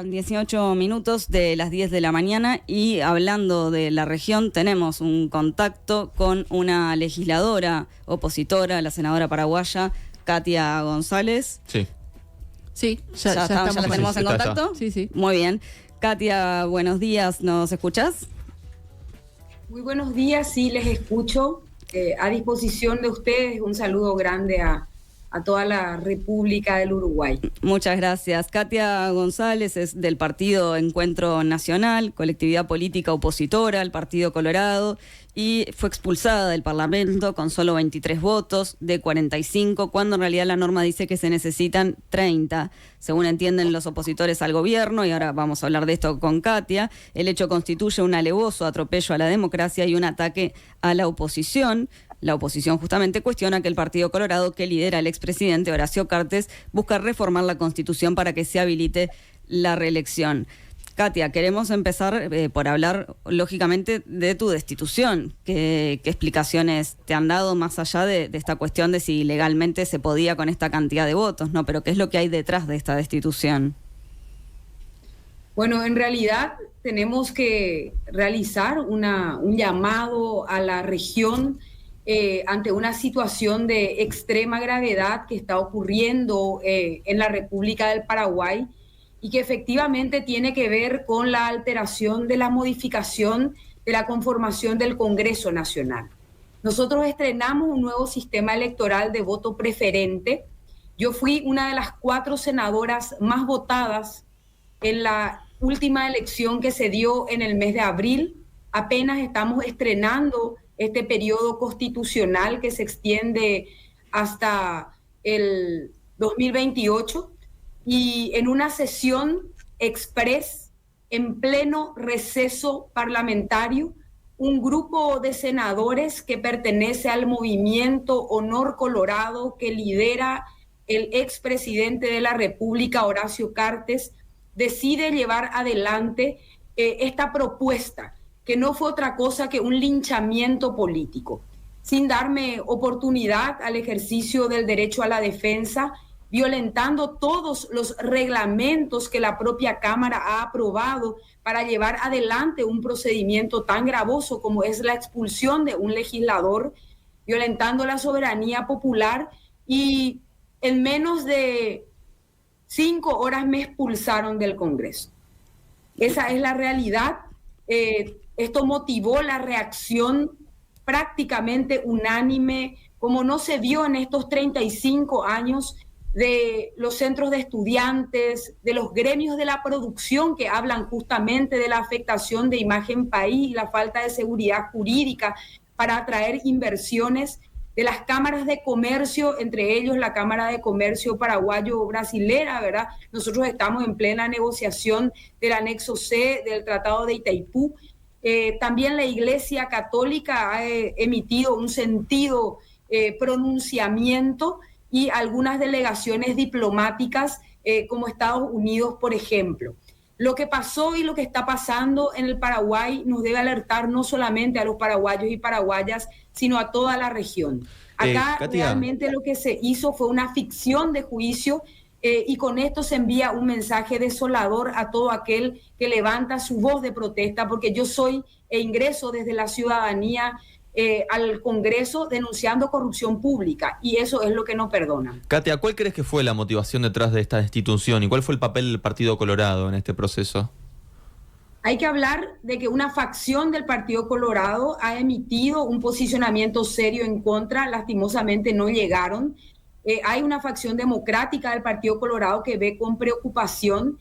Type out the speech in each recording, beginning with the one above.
18 minutos de las 10 de la mañana y hablando de la región tenemos un contacto con una legisladora opositora, la senadora paraguaya Katia González. Sí. Sí, ¿Ya la tenemos en contacto? Sí, sí. Muy bien. Katia, buenos días, ¿nos escuchás? Muy buenos días, sí, les escucho. A disposición de ustedes, un saludo grande a toda la República del Uruguay. Muchas gracias. Katia González es del Partido Encuentro Nacional, colectividad política opositora al Partido Colorado, y fue expulsada del Parlamento con solo 23 votos de 45, cuando en realidad la norma dice que se necesitan 30, según entienden los opositores al gobierno, y ahora vamos a hablar de esto con Katia. El hecho constituye un alevoso atropello a la democracia y un ataque a la oposición. La oposición justamente cuestiona que el Partido Colorado, que lidera el expresidente Horacio Cartes, busca reformar la Constitución para que se habilite la reelección. Katia, queremos empezar por hablar, lógicamente, de tu destitución. ¿Qué explicaciones te han dado más allá de esta cuestión de si legalmente se podía con esta cantidad de votos, ¿no? Pero ¿qué es lo que hay detrás de esta destitución? Bueno, en realidad tenemos que realizar un llamado a la región ante una situación de extrema gravedad que está ocurriendo en la República del Paraguay y que efectivamente tiene que ver con la alteración de la modificación de la conformación del Congreso Nacional. Nosotros estrenamos un nuevo sistema electoral de voto preferente. Yo fui una de las 4 senadoras más votadas en la última elección que se dio en el mes de abril. Apenas estamos estrenando este periodo constitucional que se extiende hasta el 2028, y en una sesión express, en pleno receso parlamentario, un grupo de senadores que pertenece al movimiento Honor Colorado, que lidera el expresidente de la República, Horacio Cartes, decide llevar adelante esta propuesta, que no fue otra cosa que un linchamiento político, sin darme oportunidad al ejercicio del derecho a la defensa, violentando todos los reglamentos que la propia Cámara ha aprobado para llevar adelante un procedimiento tan gravoso como es la expulsión de un legislador, violentando la soberanía popular, y en menos de 5 horas me expulsaron del Congreso. Esa es la realidad. Esto motivó la reacción prácticamente unánime, como no se vio en estos 35 años, de los centros de estudiantes, de los gremios de la producción que hablan justamente de la afectación de imagen país y la falta de seguridad jurídica para atraer inversiones, de las cámaras de comercio, entre ellos la Cámara de Comercio Paraguayo-Brasilera, ¿verdad? Nosotros estamos en plena negociación del anexo C del Tratado de Itaipú. También la Iglesia Católica ha emitido un sentido pronunciamiento, y algunas delegaciones diplomáticas como Estados Unidos, por ejemplo. Lo que pasó y lo que está pasando en el Paraguay nos debe alertar no solamente a los paraguayos y paraguayas, sino a toda la región. Acá Katia, realmente lo que se hizo fue una ficción de juicio, y con esto se envía un mensaje desolador a todo aquel que levanta su voz de protesta, porque yo soy e ingreso desde la ciudadanía al Congreso denunciando corrupción pública, y eso es lo que no perdona. Katia, ¿cuál crees que fue la motivación detrás de esta destitución y cuál fue el papel del Partido Colorado en este proceso? Hay que hablar de que una facción del Partido Colorado ha emitido un posicionamiento serio en contra, lastimosamente no llegaron. Hay una facción democrática del Partido Colorado que ve con preocupación,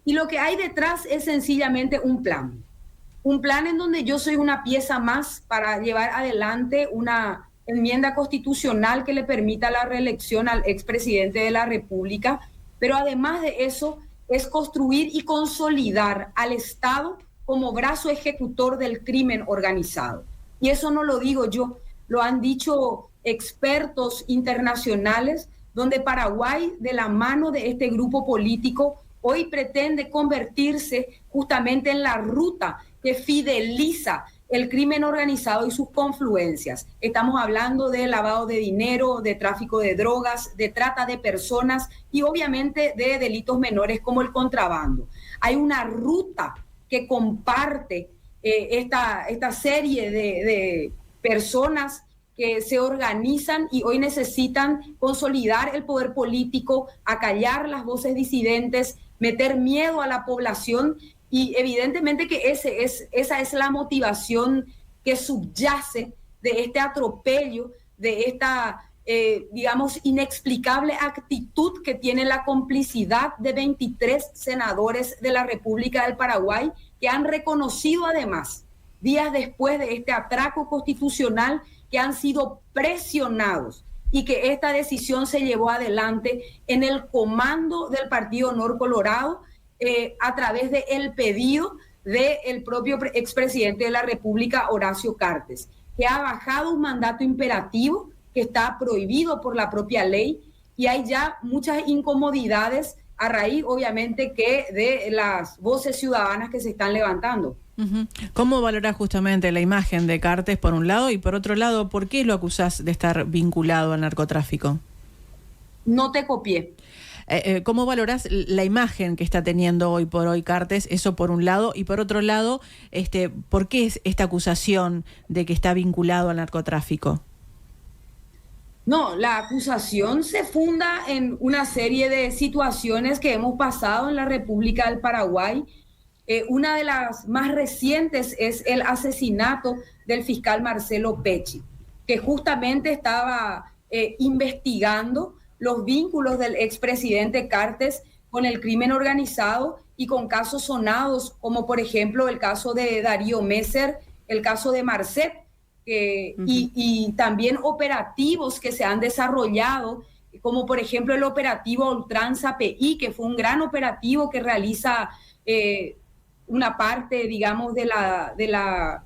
y lo que hay detrás es sencillamente un plan en donde yo soy una pieza más para llevar adelante una enmienda constitucional que le permita la reelección al expresidente de la República, pero además de eso es construir y consolidar al Estado como brazo ejecutor del crimen organizado. Y eso no lo digo yo, lo han dicho expertos internacionales, donde Paraguay, de la mano de este grupo político, hoy pretende convertirse justamente en la ruta que fideliza el crimen organizado y sus confluencias. Estamos hablando de lavado de dinero, de tráfico de drogas, de trata de personas y obviamente de delitos menores como el contrabando. Hay una ruta que comparte esta serie de personas que se organizan y hoy necesitan consolidar el poder político, acallar las voces disidentes, meter miedo a la población. Y evidentemente que esa es la motivación que subyace de este atropello, de esta, digamos, inexplicable actitud que tiene la complicidad de 23 senadores de la República del Paraguay, que han reconocido además, días después de este atraco constitucional, que han sido presionados y que esta decisión se llevó adelante en el comando del Partido Honor Colorado, a través del pedido del propio expresidente de la República, Horacio Cartes, que ha bajado un mandato imperativo que está prohibido por la propia ley, y hay ya muchas incomodidades a raíz, obviamente, que de las voces ciudadanas que se están levantando. ¿Cómo valorás justamente la imagen de Cartes por un lado y por otro lado, por qué lo acusás de estar vinculado al narcotráfico? No te copié. ¿Cómo valorás la imagen que está teniendo hoy por hoy Cartes? Eso por un lado. Y por otro lado, ¿por qué es esta acusación de que está vinculado al narcotráfico? No, la acusación se funda en una serie de situaciones que hemos pasado en la República del Paraguay. Una de las más recientes es el asesinato del fiscal Marcelo Pecci, que justamente estaba investigando los vínculos del expresidente Cartes con el crimen organizado y con casos sonados, como por ejemplo el caso de Darío Messer, el caso de Marcet, y también operativos que se han desarrollado, como por ejemplo el operativo Ultranza PI, que fue un gran operativo que realiza una parte, digamos, de la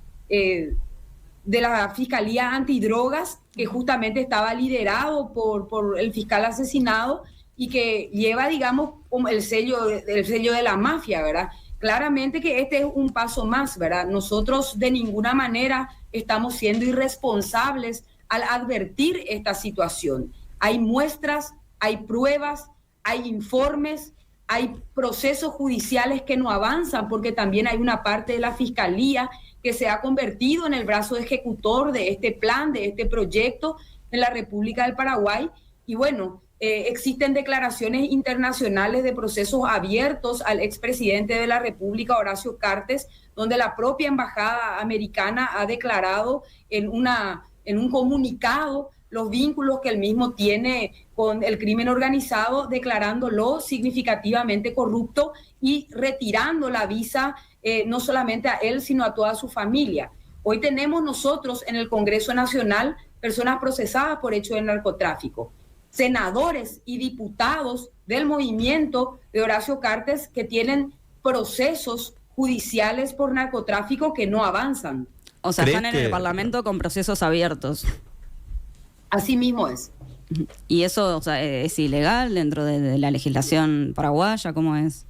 Fiscalía Antidrogas, que justamente estaba liderado por el fiscal asesinado y que lleva, digamos, como el sello de la mafia, ¿verdad? Claramente que este es un paso más, ¿verdad? Nosotros de ninguna manera estamos siendo irresponsables al advertir esta situación. Hay muestras, hay pruebas, hay informes, hay procesos judiciales que no avanzan, porque también hay una parte de la Fiscalía que se ha convertido en el brazo ejecutor de este plan, de este proyecto en la República del Paraguay. Y bueno, existen declaraciones internacionales de procesos abiertos al expresidente de la República, Horacio Cartes, donde la propia embajada americana ha declarado en un comunicado los vínculos que él mismo tiene con el crimen organizado, declarándolo significativamente corrupto y retirando la visa no solamente a él, sino a toda su familia. Hoy tenemos nosotros en el Congreso Nacional personas procesadas por hechos de narcotráfico, senadores y diputados del movimiento de Horacio Cartes que tienen procesos judiciales por narcotráfico que no avanzan. O sea, están en el Parlamento con procesos abiertos. Así mismo es. ¿Y eso, o sea, es ilegal dentro de la legislación paraguaya? ¿Cómo es?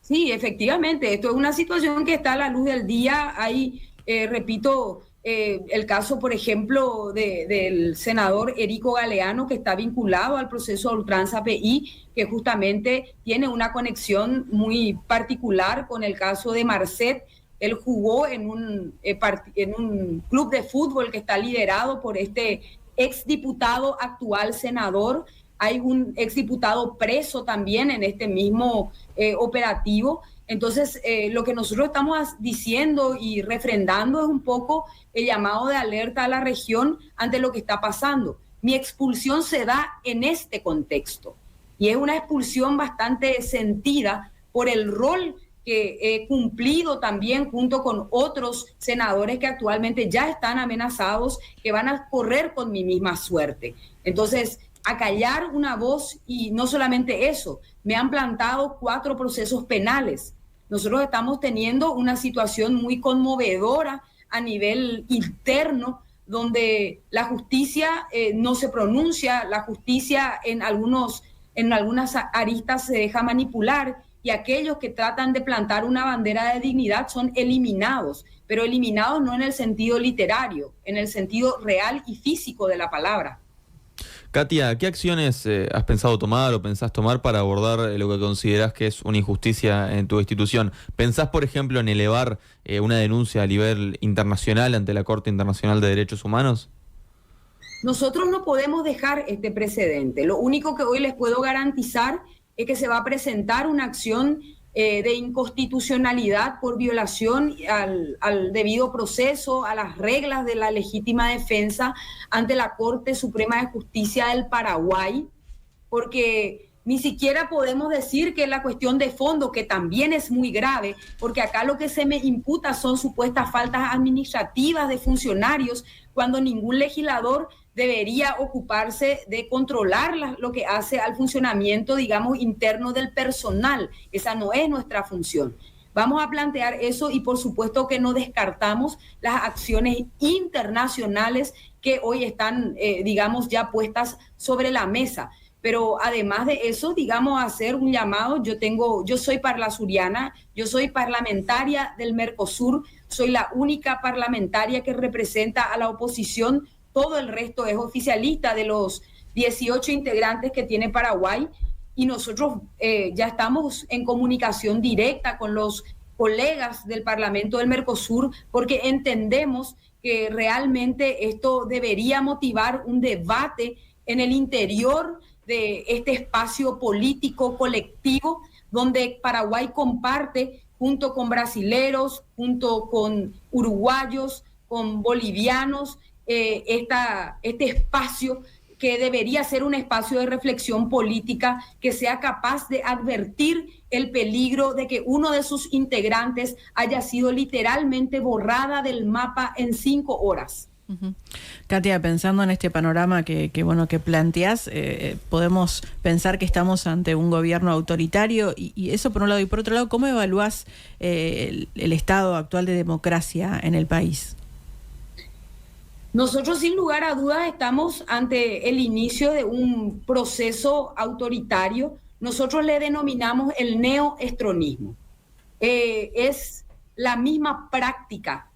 Sí, efectivamente. Esto es una situación que está a la luz del día. Hay, repito, el caso, por ejemplo, del senador Erico Galeano, que está vinculado al proceso Ultranza PI, que justamente tiene una conexión muy particular con el caso de Marcet. Él jugó en un club de fútbol que está liderado por este exdiputado, actual senador. Hay un exdiputado preso también en este mismo operativo. Entonces, lo que nosotros estamos diciendo y refrendando es un poco el llamado de alerta a la región ante lo que está pasando. Mi expulsión se da en este contexto y es una expulsión bastante sentida por el rol que he cumplido también junto con otros senadores que actualmente ya están amenazados, que van a correr con mi misma suerte. Entonces, acallar una voz, y no solamente eso, me han plantado 4 procesos penales. Nosotros estamos teniendo una situación muy conmovedora a nivel interno, donde la justicia no se pronuncia, la justicia en algunas aristas se deja manipular, y aquellos que tratan de plantar una bandera de dignidad son eliminados, pero eliminados no en el sentido literario, en el sentido real y físico de la palabra. Katia, ¿qué acciones has pensado tomar o pensás tomar para abordar lo que considerás que es una injusticia en tu institución? ¿Pensás, por ejemplo, en elevar una denuncia a nivel internacional ante la Corte Internacional de Derechos Humanos? Nosotros no podemos dejar este precedente. Lo único que hoy les puedo garantizar es que se va a presentar una acción de inconstitucionalidad por violación al debido proceso, a las reglas de la legítima defensa ante la Corte Suprema de Justicia del Paraguay, porque ni siquiera podemos decir que es la cuestión de fondo, que también es muy grave, porque acá lo que se me imputa son supuestas faltas administrativas de funcionarios, cuando ningún legislador debería ocuparse de controlar lo que hace al funcionamiento, digamos, interno del personal. Esa no es nuestra función. Vamos a plantear eso y por supuesto que no descartamos las acciones internacionales que hoy están, digamos, ya puestas sobre la mesa. Pero además de eso, digamos, hacer un llamado. Yo soy parlasuriana, yo soy parlamentaria del Mercosur, soy la única parlamentaria que representa a la oposición. Todo el resto es oficialista de los 18 integrantes que tiene Paraguay, y nosotros ya estamos en comunicación directa con los colegas del Parlamento del Mercosur, porque entendemos que realmente esto debería motivar un debate en el interior de este espacio político colectivo, donde Paraguay comparte junto con brasileros, junto con uruguayos, con bolivianos, este espacio que debería ser un espacio de reflexión política que sea capaz de advertir el peligro de que uno de sus integrantes haya sido literalmente borrada del mapa en 5 horas. Katia, pensando en este panorama que planteás, podemos pensar que estamos ante un gobierno autoritario y eso por un lado, y por otro lado, ¿cómo evaluás el estado actual de democracia en el país? Nosotros sin lugar a dudas estamos ante el inicio de un proceso autoritario. Nosotros le denominamos el neoestronismo. Es la misma práctica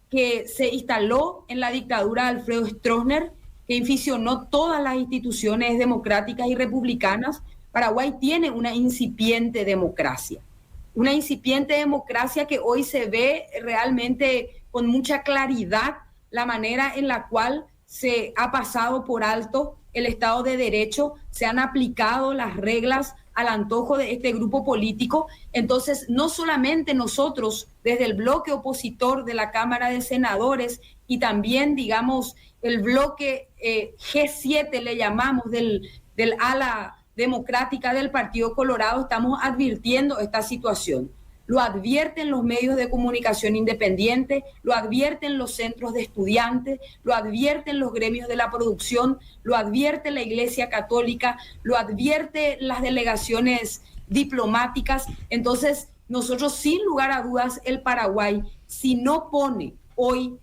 que se instaló en la dictadura de Alfredo Stroessner, que inficionó todas las instituciones democráticas y republicanas. Paraguay tiene una incipiente democracia que hoy se ve realmente con mucha claridad la manera en la cual se ha pasado por alto el Estado de Derecho, se han aplicado las reglas al antojo de este grupo político. Entonces, no solamente nosotros, desde el bloque opositor de la Cámara de Senadores y también, digamos, el bloque G7, le llamamos, del ala democrática del Partido Colorado, estamos advirtiendo esta situación. Lo advierten los medios de comunicación independientes, lo advierten los centros de estudiantes, lo advierten los gremios de la producción, lo advierte la Iglesia Católica, lo advierten las delegaciones diplomáticas. Entonces, nosotros sin lugar a dudas, el Paraguay, si no pone hoy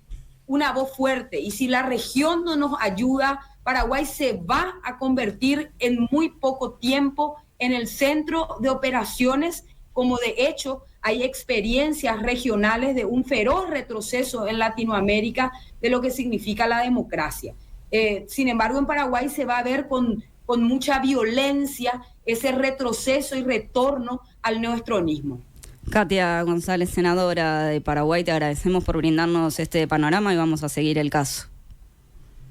una voz fuerte y si la región no nos ayuda, Paraguay se va a convertir en muy poco tiempo en el centro de operaciones, como de hecho hay experiencias regionales de un feroz retroceso en Latinoamérica de lo que significa la democracia. Sin embargo, en Paraguay se va a ver con mucha violencia ese retroceso y retorno al neoestronismo. Katia González, senadora de Paraguay, te agradecemos por brindarnos este panorama y vamos a seguir el caso.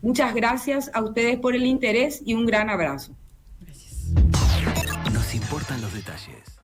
Muchas gracias a ustedes por el interés y un gran abrazo. Gracias. Nos importan los detalles.